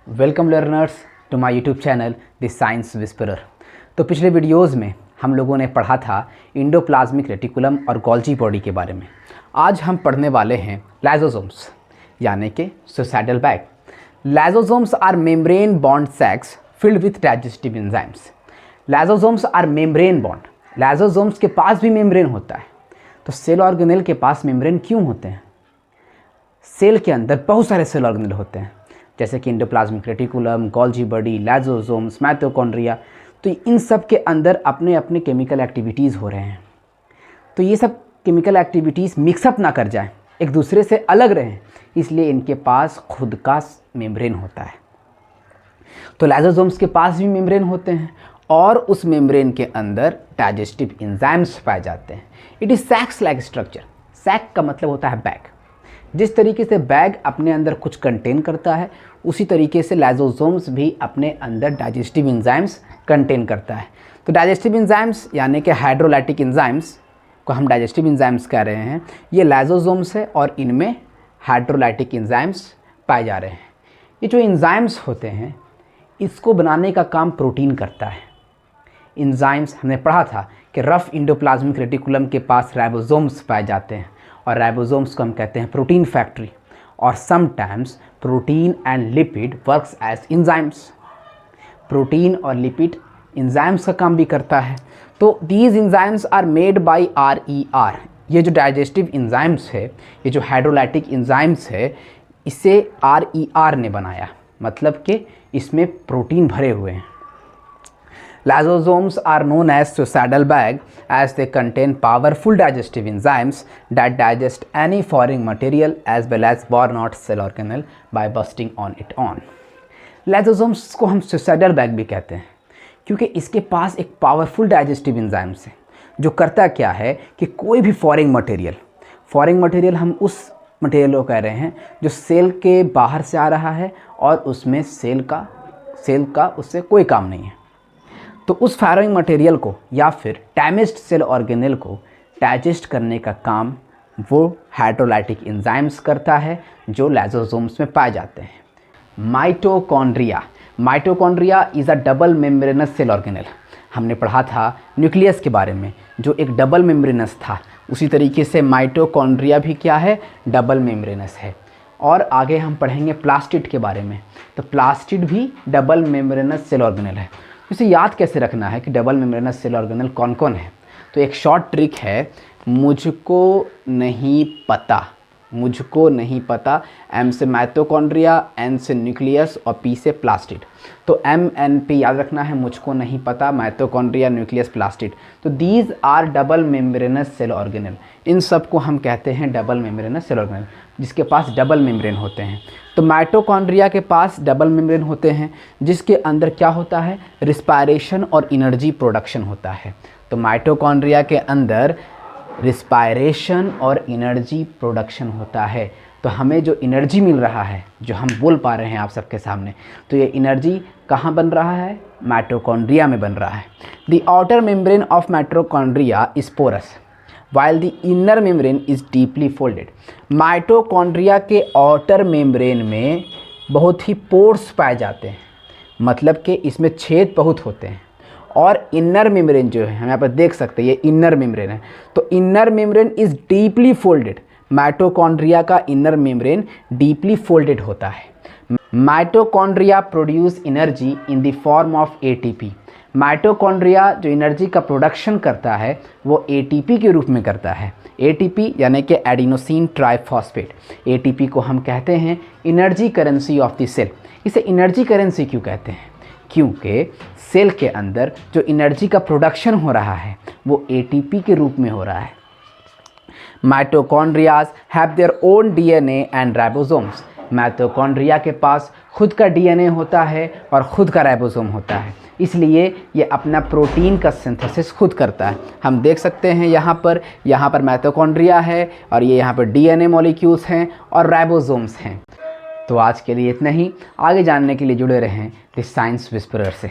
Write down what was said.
Welcome learners to my YouTube channel the science whisperer. तो पिछले videos में हम लोगों ने पढ़ा था इंडोप्लाज्मिक रेटिकुलम और गोल्जी बॉडी के बारे में। आज हम पढ़ने वाले हैं लाइसोसोम्स यानी कि suicidal bag. Lysosomes are membrane bound sacs filled with digestive enzymes. Lysosomes are membrane bound. Lysosomes के पास भी मेम्ब्रेन होता है। तो सेल ऑर्गेनेल के पास मेम्ब्रेन क्यों होते हैं? सेल के अंदर बहुत सारे सेल ऑर्गेनेल होते हैं, जैसे कि endoplasmic reticulum, Golgi body, lysosomes, mitochondria. तो इन सब के अंदर अपने अपने केमिकल एक्टिविटीज़ हो रहे हैं। तो ये सब केमिकल एक्टिविटीज़ मिक्सअप ना कर जाएं, एक दूसरे से अलग रहें, इसलिए इनके पास खुद का मेम्ब्रेन होता है। तो लाइसोसोम्स के पास भी मेम्ब्रेन होते हैं और उस मेम्ब्रेन के अंदर डाइजेस्टिव एंजाइम्स पाए जाते हैं। It is sacs like structure. Sac का मतलब होता है बैग। जिस तरीके से बैग अपने अंदर कुछ कंटेन करता है, उसी तरीके से लाइसोसोम्स भी अपने अंदर डाइजेस्टिव एंजाइम्स कंटेन करता है। तो डाइजेस्टिव एंजाइम्स यानी कि हाइड्रोलाइटिक एंजाइम्स को हम डाइजेस्टिव एंजाइम्स कह रहे हैं, ये लाइसोसोम्स है और इनमें हाइड्रोलाइटिक एंजाइम्स पाए जा रहे हैं। ये जो एंजाइम्स होते हैं इसको बनाने का काम प्रोटीन करता है। एंजाइम्स हमने पढ़ा था कि रफ इंडोप्लाज्मिक रेटिकुलम के पास राइबोसोम्स पाए जाते हैं और राइबोसोम्स को हम कहते हैं प्रोटीन फैक्ट्री। और sometimes protein and lipid works as enzymes. Protein और लिपिड एंजाइम्स का काम भी करता है। तो these enzymes are made by RER। ये जो डाइजेस्टिव एंजाइम्स है, ये जो हाइड्रोलाइटिक एंजाइम्स है, इसे RER ने बनाया, मतलब कि इसमें प्रोटीन भरे हुए हैं। Lysosomes are known as suicidal bag as they contain powerful digestive enzymes that digest any foreign material as well as burn out cell organelle by bursting on it on. Lysosomes को हम suicidal bag भी कहते हैं क्योंकि इसके पास एक powerful digestive enzymes है जो करता क्या है कि कोई भी फॉरेन मटेरियल हम उस मटेरियल को कह रहे हैं जो सेल के बाहर से आ रहा है और उसमें सेल का उससे कोई काम नहीं है। तो उस फॉरेन मटेरियल को या फिर डैमेज्ड सेल ऑर्गेनेल को डाइजेस्ट करने का काम वो हाइड्रोलाइटिक एंजाइम्स करता है जो लाइसोसोम्स में पाए जाते हैं। Mitochondria is a double membranous cell organelle. हमने पढ़ा था न्यूक्लियस के बारे में जो एक डबल मेम्ब्रेनस था, उसी तरीके से माइटोकॉन्ड्रिया भी क्या है, डबल मेम्ब्रेनस है। और आगे हम पढ़ेंगे प्लास्टिड के बारे में। तो प्लास्टिड भी डबल मेम्ब्रेनस सेल ऑर्गेनेल है। इसे याद कैसे रखना है कि डबल मेम्ब्रेनस सेल ऑर्गेनेल कौन कौन है? तो एक शॉर्ट ट्रिक है, मुझको नहीं पता। M से माइटोकॉन्ड्रिया, N से न्यूक्लियस और P से प्लास्टिड। तो MNP याद रखना है, मुझको नहीं पता, माइटोकॉन्ड्रिया, न्यूक्लियस, प्लास्टिड। तो these are double membranous cell organelle. इन सब को हम कहते हैं डबल मेम्ब्रेनस सेल ऑर्गेनेल, जिसके पास डबल मेम्ब्रेन होते हैं। तो माइटोकॉन्ड्रिया के पास डबल मेम्ब्रेन होते हैं जिसके अंदर क्या होता है, रिस्पायरेशन और एनर्जी प्रोडक्शन होता है। तो माइटोकॉन्ड्रिया के अंदर रिस्पायरेशन और एनर्जी प्रोडक्शन होता है। तो हमें जो एनर्जी मिल रहा है, जो हम बोल पा रहे हैं आप सबके सामने, तो ये एनर्जी कहाँ बन रहा है, माइटोकॉन्ड्रिया में बन रहा है। The outer membrane of mitochondria is porous while the inner membrane is deeply folded। Mitochondria के आउटर मेम्ब्रेन में बहुत ही पोर्स पाए जाते हैं, मतलब कि इसमें छेद बहुत होते हैं। और इनर मेम्ब्रेन जो है हम यहाँ पर देख सकते हैं, ये इनर मेम्ब्रेन है। तो inner membrane is deeply folded. Mitochondria का इनर मेम्ब्रेन डीपली फोल्डेड होता है। Mitochondria produce energy in the form of ATP। Mitochondria जो एनर्जी का प्रोडक्शन करता है वो ATP के रूप में करता है। ATP यानी कि एडिनोसिन ट्राइफॉस्फेट। ATP को हम कहते हैं energy currency of the cell. इसे एनर्जी करेंसी क्यों कहते हैं? क्योंकि सेल के अंदर जो एनर्जी का प्रोडक्शन हो रहा है वो ATP के रूप में हो रहा है। Mitochondrias have their own DNA and ribosomes. Mitochondria के पास खुद का DNA होता है और खुद का राइबोसोम होता है, इसलिए ये अपना प्रोटीन का सिंथेसिस खुद करता है। हम देख सकते हैं यहाँ पर माइटोकॉन्ड्रिया है और ये यहाँ पर DNA मॉलिक्यूल्स हैं और राइबोसोम्स हैं। तो आज के लिए इतना ही। आगे जानने के लिए जुड़े रहें द साइंस विस्परर से।